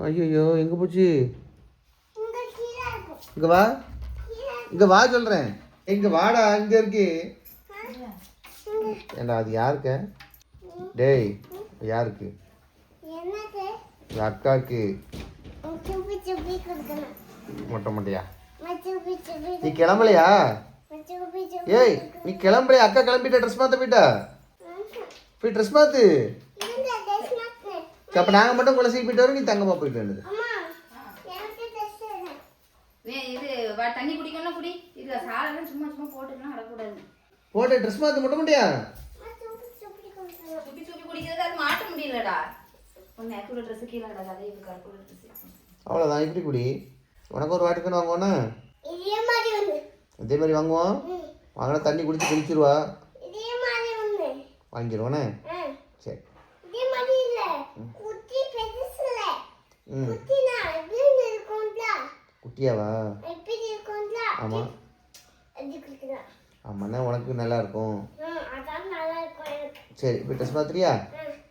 ஐயோ எங்கே போச்சு? இங்கே வா, இங்கே வா சொல்கிறேன். இங்கே வாடா, இங்கே இருக்கு. ஏண்டா அது யாருக்க? டேய் யாருக்கு? அக்காவுக்கு. மொட்டை மொட்டையா? நீ கிளம்பலையா? ஏய் நீ கிளம்பலையா? அக்கா கிளம்பிட்ட, ட்ரெஸ் மாற்ற போயிட்டா. போய் ட்ரெஸ் மாற்று. அப்போ நாங்கள் மட்டும் குலசைக்கு போயிட்டு வரோம், நீ தங்கமாக போயிட்டு வேண்டியது. தண்ணி குடிக்கணும் குடி. இது சாலெல்லாம் சும்மா சும்மா போட்டுக்கலாம் வரக்கூடாது. போட்டு ட்ரெஸ் மாற்ற மட்டும் முடியா? சுப்பி சுப்பி குடிக்கிறது அது மாட்ட முடியலடா. ஒன்று கூட ட்ரெஸ்ஸு கீழே கிடக்காது. இது கருப்புள்ள ட்ரெஸ். அவ்வளோதான், இப்படி குடி. உனக்கு ஒரு வாட்டுக்குன்னு வாங்குவோண்ணா. இதே மாதிரி வாங்குவோம். வாங்கினா தண்ணி குடிச்சு குடிச்சிருவா. வாங்கிடுவோண்ணே. சரி. குட்டியாவா? ஆமாம் ஆமாண்ணா, உனக்கு நல்லா இருக்கும். சரி இப்போ ட்ரெஸ் பார்த்துறியா?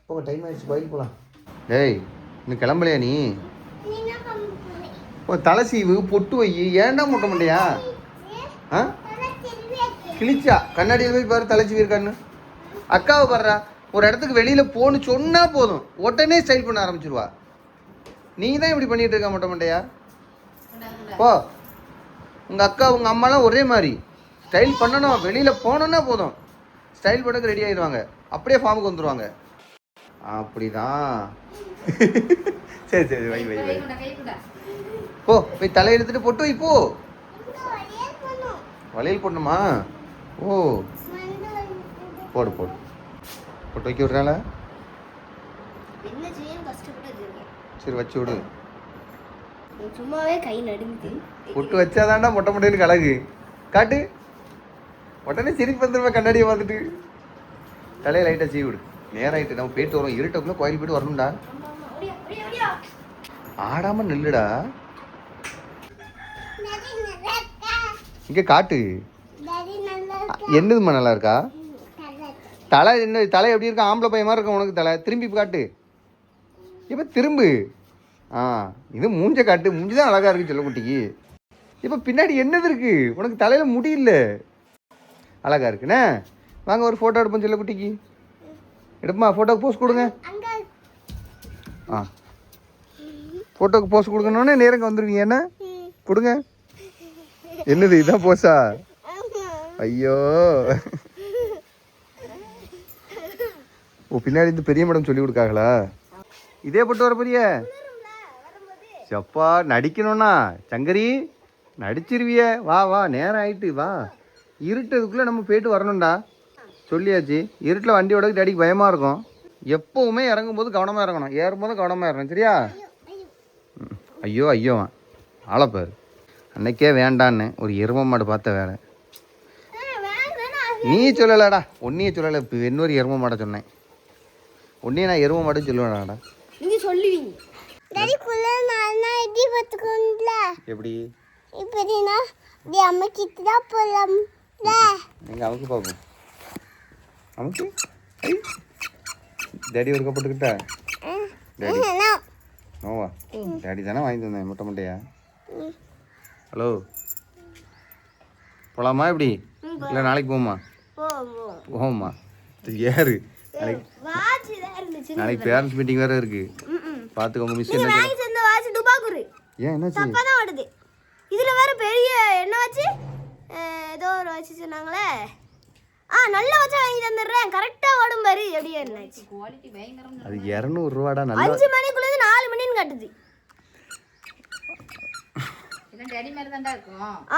போங்க, டைம் ஆகிடுச்சு, பைக் போகலாம். டேய் இன்னும் கிளம்பலையா நீ? ஓ தலை சீவு, பொட்டு வை. ஏன்டா மொட்டை மண்டையா? ஆ கிழிச்சா? கண்ணாடியில் போய் பாரு தலை சீவி இருக்கான்னு. அக்காவை பாடுறா, ஒரு இடத்துக்கு வெளியில் போகணுன்னு சொன்னால் போதும், உடனே ஸ்டைல் பண்ண ஆரம்பிச்சிருவா. நீ தான் இப்படி பண்ணிகிட்டு இருக்க மொட்டை மண்டையா? போ. உங்கள் அக்கா உங்கள் அம்மாலாம் ஒரே மாதிரி ஸ்டைல் பண்ணணும். வெளியில் போனோன்னா போதும் ஸ்டைல் பண்ணக்கு ரெடி ஆகிடுவாங்க, அப்படியே ஃபார்முக்கு வந்துடுவாங்க. அப்படிதான். சரி சரி வை வை வை. போ போய் தலை எடுத்துட்டு பொட்டு வை. போ. வளையல் போடணுமா? ஓ போடு போடு. பொட்டு வைக்க விட்றால? சரி வச்சு விடு. சும்மாவே கை நடுங்குது. பொட்டு வச்சாதான்டா மொட்டை மொட்டைன்னு கலகு. காட்டு. உடனே சிரிப்பு வந்துருவேன் கண்ணாடியை பார்த்துட்டு. தலையை லைட்டாக சீவி விடு. நேரம் ஆகிட்டு, நம்ம போயிட்டு வரோம். இருட்டக்குள்ளே கோயில் போய்ட்டு வரணும்டா. ஆடாமல் நில்லுடா. இங்கே காட்டு. என்னதுமா நல்லா இருக்கா? தலை என்ன தலை எப்படி இருக்கா? ஆம்பளை பையன் மாதிரி இருக்கும் உனக்கு தலை. திரும்பி காட்டு. இப்போ திரும்பு. இது மூஞ்ச காட்டு. மூஞ்சி தான் அழகாக இருக்குது செல்லக்குட்டிக்கு. இப்போ பின்னாடி என்னது இருக்குது? உனக்கு தலையில் முடியல. அழகாக இருக்குண்ணே. வாங்க ஒரு ஃபோட்டோ எடுப்போம் செல்லக்குட்டிக்கு. எடுப்பா, ஃபோட்டோக்கு போஸ் கொடுங்க. ஃபோட்டோக்கு போஸ் கொடுக்கணுன்னே நேரங்க வந்துடுவீங்க. என்ன கொடுங்க. என்னது இதான் போஸா? ஐயோ. ஓ பின்னாடி இந்த பெரிய மேடம் சொல்லி கொடுக்காங்களா? இதே போட்டு வர பெரிய சப்பா நடிக்கணும்னா சங்கரி நடிச்சிருவிய. வா வா, நேரம் ஆயிட்டு வா. இருட்டதுக்குள்ளே நம்ம போயிட்டு வரணும்டா. சொல்லியாச்சு. இருட்டில் வண்டி ஓடக்கு டேடிக்கு பயமாக இருக்கும். எப்போவுமே இறங்கும்போது கவனமாக இறங்கணும், ஏறும்போது கவனமாக இறங்கணும். சரியா? ஐயோ ஐயோ ஆளப்பாரு. அன்னைக்கே வேண்டான்னு ஒரு எரும மாடு பார்த்த வேற. நீ சொல்லலடா, ஒன்னியே சொல்லலை. இப்போ இன்னொரு எரும மாடை சொன்னேன். ஒன்னியே நான் எரும மாடுன்னு சொல்லுவேடாடா. நீங்க சொல்லுவீங்க. எப்படி? இப்படினா தி அம்மா கிட்ட தான் போலாம். எங்க அமுக்கு பாப்போம். அமுக்கு. டேடி ஒரு கப்பட்டுக்கிட்டா? டேடி நோவா? டேடி தானே வாங்கி தந்தேன் மொட்டை மொட்டையா. ஹலோ போகலாமா? எப்படி இல்லை நாளைக்கு போமா? போமா ஏறு. நாளைக்கு பேரண்ட்ஸ் மீட்டிங் வேறு இருக்குது. பார்த்துக்கோங்க. மிஸ் என்ன ஏன் என்னாச்சு? இதில் வேறு பெரிய என்ன வச்சு ஏதோ ஒரு வச்சு சொன்னாங்களே. நல்ல வச்சா வாங்கி தந்துடுறேன், கரெக்டாக ஓடும் பாரு. எப்படியா என்னாச்சு? அது 200 ரூபாடா. நல்லா 5 மணிக்குள்ளது 4 மணின்னு கட்டுது.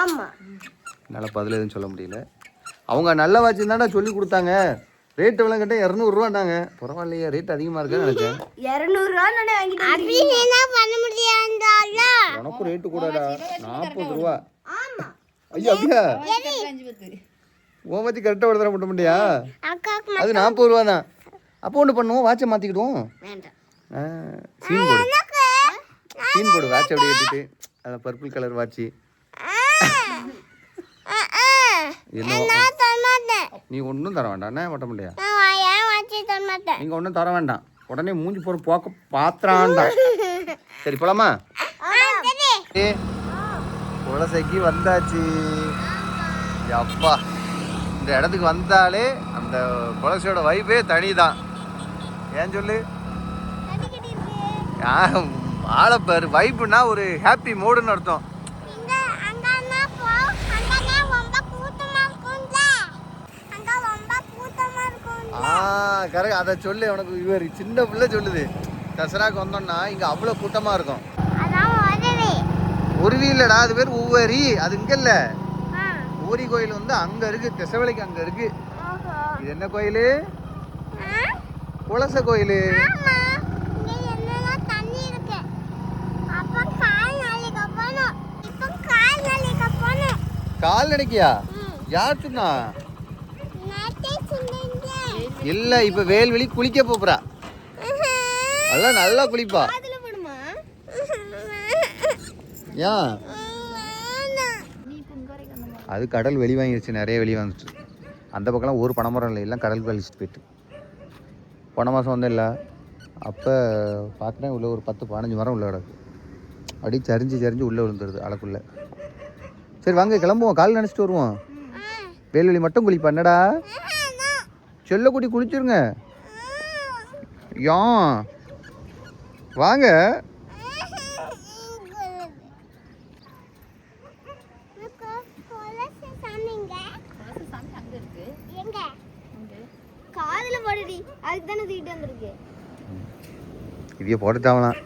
ஆமாம், என்னால் பதில் எதுவும் சொல்ல முடியல. அவங்க நல்ல வாட்ச் தான்டா சொல்லி கொடுத்தாங்க. ரேட் எவ்வளோ கேட்டால் 200 ரூபாண்டாங்க. பரவாயில்லையா, ரேட் அதிகமாக இருக்கான்னு நினைச்சேன். 200 ரூபா வாங்கிட்டு பண்ண முடியாதுல. உனக்கும் ரேட்டு கூடடா, 40 ரூபா. ஐயோ அப்படியா? உன் வச்சு கரெக்டாக விடுதர மட்டும் முடியா? அது 40 ரூபா தான். அப்போ ஒன்று பண்ணுவோம், வாட்சை மாற்றிக்கிடுவோம். சீன் போடு, சீன் போடு. வாட்ச் அப்படியே எடுத்துட்டு அதில் பர்பிள் கலர் வாட்சி. நீ ஒன்றும் தர வேண்டாம். என்ன மட்ட முடியா? நீங்கள் ஒன்றும் தர வேண்டாம். உடனே மூஞ்சி போகிற போக்க பாத்திரான்டா. சரி போலாமா? குலசைக்கு வந்தாச்சு. அப்பா இந்த இடத்துக்கு வந்தாலே அந்த குலசையோட வைப்பே தனிதான். ஏன் சொல்லு? ஆளப்பாரு வைப்புனா ஒரு ஹாப்பி மூடுன்னு அர்த்தம். கரெக்ட். அதை சொல்லு. உனக்கு இவர் சின்ன பிள்ளை சொல்லுது தசராக்கு வந்தோம்னா இங்க அவ்வளவு கூட்டமா இருக்கும். உருவி இல்லடா, அது பேர் உவரி. அது இங்க இல்ல. ஊரி கோயில் வந்து அங்க இருக்கு, திசைவலைக்கு அங்க இருக்கு. இது என்ன கோயிலு? குலசை கோயிலு. கால்நடைக்கியா? யார் சொன்னா? இல்ல, இப்ப வேல்வெளி குளிக்க போறா. அதெல்லாம் நல்லா குளிப்பா. ஏன்? அது கடல் வெளி வாங்கிடுச்சு, நிறைய வெளியே வந்துச்சு. அந்த பக்கம்லாம் ஒரு பனைமரம் இல்லை, எல்லாம் கடலுக்கு கழிச்சிட்டு போயிட்டு. போன மாதம் வந்து இல்லை, அப்போ பார்த்தேன் உள்ள ஒரு 10-15 மரம் உள்ள கிடக்கு. அப்படியே சரிஞ்சு உள்ளே விழுந்துருது அலைக்குள்ளே. சரி வாங்க கிளம்புவோம், கால் நினச்சிட்டு வருவோம். வேல்வெளி மட்டும் குளிப்பா. என்னடா செல்லக்குட்டி குளிச்சிருங்க. ஏன் வாங்க. இதைய போட்டுட்டாங்களாம்.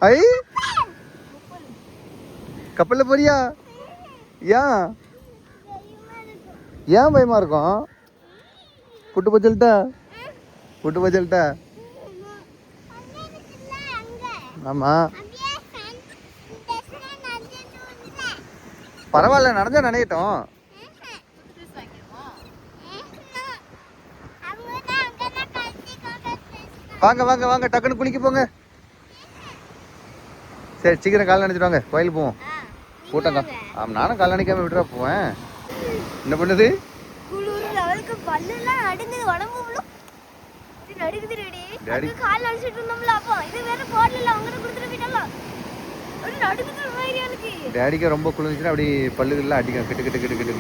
ஐ கப்பல்ல போறியா? ஏன் ஏன் பயமா இருக்கும்? புட்டு பச்சல்ட்டா. ஆமா பரவாயில்ல, நடந்தா நினைக்கட்டும். வாங்க வாங்க வாங்க, டக்குன்னு குளிக்க போங்க. சரி சீக்கிரம் கால் நினைச்சிட்டு வாங்க, கோயிலுக்கு போவோம். கூட்டங்க. ஆமாம், நானும் கால் நினைக்காம விட்டுறா போவேன். என்ன பண்ணுது? டேடிக்கு ரொம்ப குளிர்ந்துச்சுன்னா அப்படி பல்லுகள்லாம் அடிக்கும், கிட்டு கிட்டு கிட்டு கிட்டு.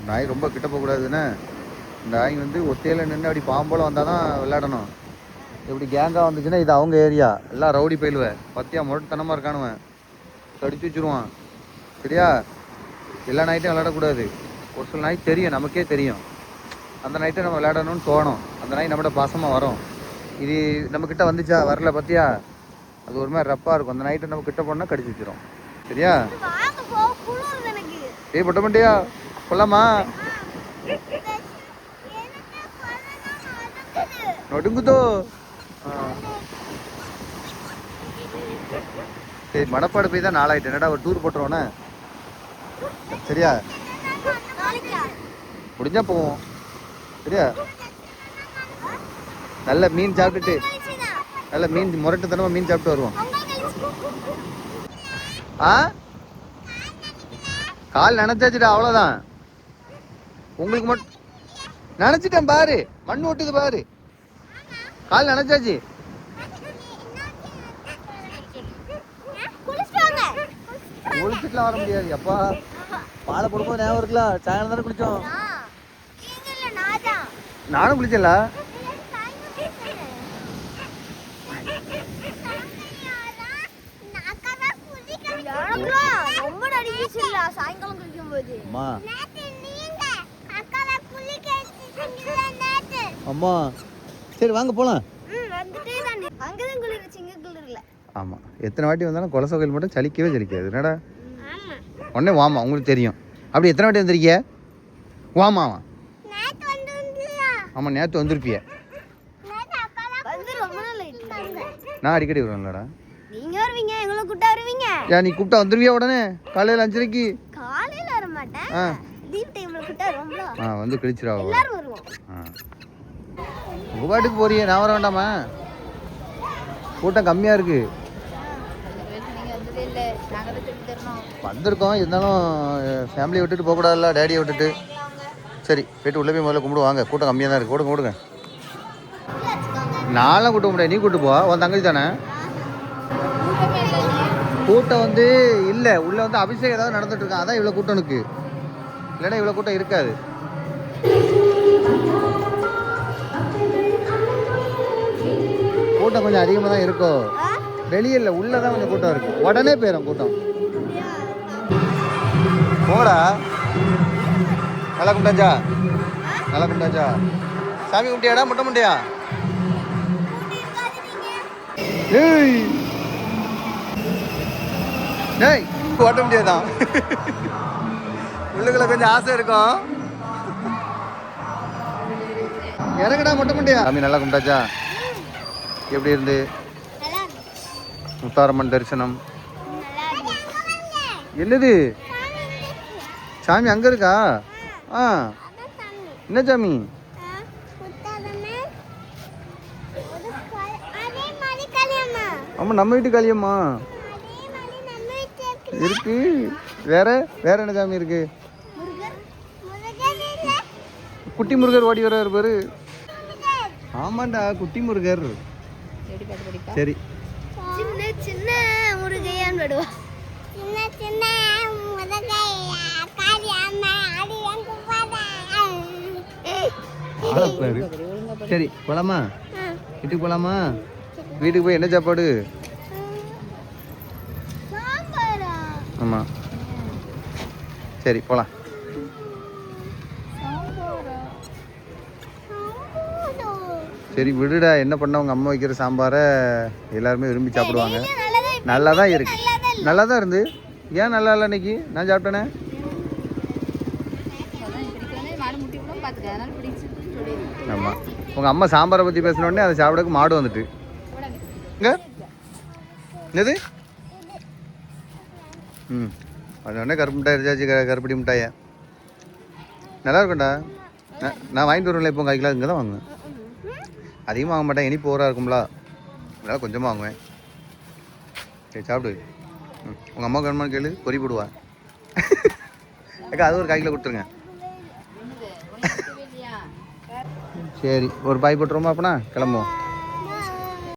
நாய் ரொம்ப கிட்ட போகக்கூடாதுன்னு இந்த நாய் வந்து ஒத்தையில் நின்று அப்படி பாம்போல வந்தால் தான் விளையாடணும். இப்படி கேங்காக வந்துச்சுன்னா இது அவங்க ஏரியா, எல்லாம் ரவுடி போயிடுவேன். பத்தியா முரட்டுத்தனமாக இருக்கானுவேன், கடிச்சு வச்சுருவான். சரியா? எல்லா நாய்ட்டையும் விளையாடக்கூடாது. ஒரு சில நாய் தெரியும், நமக்கே தெரியும், அந்த நைட்டை நம்ம விளையாடணும்னு தோணும். அந்த நாய் நம்மகிட்ட பாசமாக வரும். இது நம்மக்கிட்ட வந்துச்சா வரல பத்தியா, அது ஒரு மாதிரி ரப்பாக இருக்கும். அந்த நைட்டை நம்ம கிட்ட போனால் கடிச்சு வச்சிரும். சரியா? ஏய் பட்ட மாட்டியா? போலாமா? நடுங்குதோ? சரி மணப்பாடு போய் தான் நாளாயிட்டு. என்னடா ஒரு டூர் போட்டுருவோண்ணே. சரியா? முடிஞ்சா போவோம். சரியா? நல்ல மீன் சாப்பிட்டுட்டு, நல்ல மீன் முரட்டுத்தனமா மீன் சாப்பிட்டு வருவோம். ஆ கால் நினைச்சாச்சுடா, அவ்வளோதான். உங்களுக்கு மட்டும் நினைச்சிட்டேன் பாரு, மண் ஓட்டுது பாரு. கால் நினைச்சாச்சு. குளிச்சுட்டுலாம் வர முடியாது. அப்பா பாலை கொடுக்கும் ஞாபகம் இருக்கலாம். சாயங்காலம் தானே குளிச்சோம். நானும் குளிச்சல. அம்மா சரி வாங்க போலாம். ஆமா, எத்தனை வாட்டி வந்தாலும் குலசை கோயில் மட்டும் சலிக்கவே சலிக்காது. என்னடா உடனே வாமா, உங்களுக்கு தெரியும். அப்படி எத்தனை வாட்டி வந்திருக்கிய? வாமா. ஆமா நேற்று வந்திருப்பிய. நான் அடிக்கடி வருவேன்லடா. நீங்க வருவீங்க, எங்களை கூப்பிட்டா வருவீங்க. ஏன் நீ கூப்பிட்டா வந்துருவியா உடனே? காலையில 5:30க்கு. காலையில வர மாட்டேன், லீவ் டைம்ல கூப்பிட்டா வருவோம்ல. வந்து கிழிச்சிரா. எல்லாரும் வருவோம். உங்க பாட்டுக்கு போறியே, நான் வர வேண்டாமா? கூட்டம் கம்மியா இருக்கு. நாங்கள் தான் சொல்லி தரணும். வந்திருக்கோம், இருந்தாலும் ஃபேமிலியை விட்டுட்டு போகக்கூடாதுல்ல, டேடியை விட்டுட்டு. சரி போய்ட்டு உள்ளே போய் முதல்ல கும்பிடுவாங்க, கூட்டம் கம்மியாக தான் இருக்குது. கூடுங்க நான்லாம் கூட்ட முடியாது, நீ கூட்டு போ, உன் தங்கச்சி தானே. கூட்டம் வந்து இல்லை, உள்ளே வந்து அபிஷேகம் ஏதாவது நடந்துட்டு இருக்கான், அதான் இவ்வளோ கூட்டம் இருக்கு, இல்லைன்னா இவ்வளோ கூட்டம் இருக்காது. கூட்டம் கொஞ்சம் அதிகமாக தான் இருக்கும், வெளியே இல்லை, உள்ளே தான் கொஞ்சம் கூட்டம் இருக்கு, உடனே போயிடும் கூட்டம். போடா, நல்லா கும்பிட்டாச்சா, நல்லா கும்பிட்டாச்சா, சாமி கும்பிட்டியாடா, முட்டை முட்டையா? ஏய் டேய் ஓட்ட முடியாதான், உள்ளுக்குள்ள கொஞ்சம் ஆசை இருக்கும். இறங்கடா முட்டை முட்டையா? சாமி நல்லா கும்பிட்டாச்சா? எப்படி இருந்து முத்தாரம்மன் தரிசனம்? என்னது சாமி அங்க இருக்கா? ஆ என்ன சாமி? ஆமா நம்ம வீட்டு காளியம்மா இருக்கு. வேற வேற என்ன சாமி இருக்கு? குட்டி முருகர் ஓடி வர பாரு. ஆமாண்டா குட்டி முருகர். சரி சின்ன சின்ன முருகையான் விடுவா. சின்ன சின்ன முருகையா காளியம்மா ஆடி வந்து பாரு. சரி போலாமா? வீட்டுக்கு போலாமா? வீட்டுக்கு போய் என்ன சாப்பாடு? ஆமா சரி போலாம். சரி விடுடா, என்ன பண்ண, உங்க அம்மா வைக்கிற சாம்பாரை எல்லாருமே விரும்பி சாப்பிடுவாங்க. நல்லா தான் இருக்கு, நல்லா தான் இருந்து. ஏன் நல்லா இல்லை இன்னைக்கு? நான் சாப்பிட்டேனே. ஆமாம் உங்கள் அம்மா சாம்பாரை பற்றி பேசினோடனே அதை சாப்பிடக்கு மாடு வந்துட்டு என்னது? அதோடனே கருப்பு மிட்டாய் இருந்துச்சு, கருப்பட்டி மிட்டாயா நல்லா இருக்கும்டா. நான் வாங்கிட்டு வருவேன்ல, இப்போ 1 கிலோ இங்கே தான் வாங்குவேன். அதிகமாக வாங்க மாட்டேன், இனிப்பு ஓராக இருக்கும்ல, அதனால் கொஞ்சமாக வாங்குவேன். சரி சாப்பிடு. உங்கள் அம்மாவுக்கு வேணுமான்னு கேளு, பொறி போடுவா. அக்கா அது ஒரு 1 கிலோ கொடுத்துருங்க. சரி ஒரு பாய் போட்டுருவோமா? அப்பனா கிளம்புவோம்.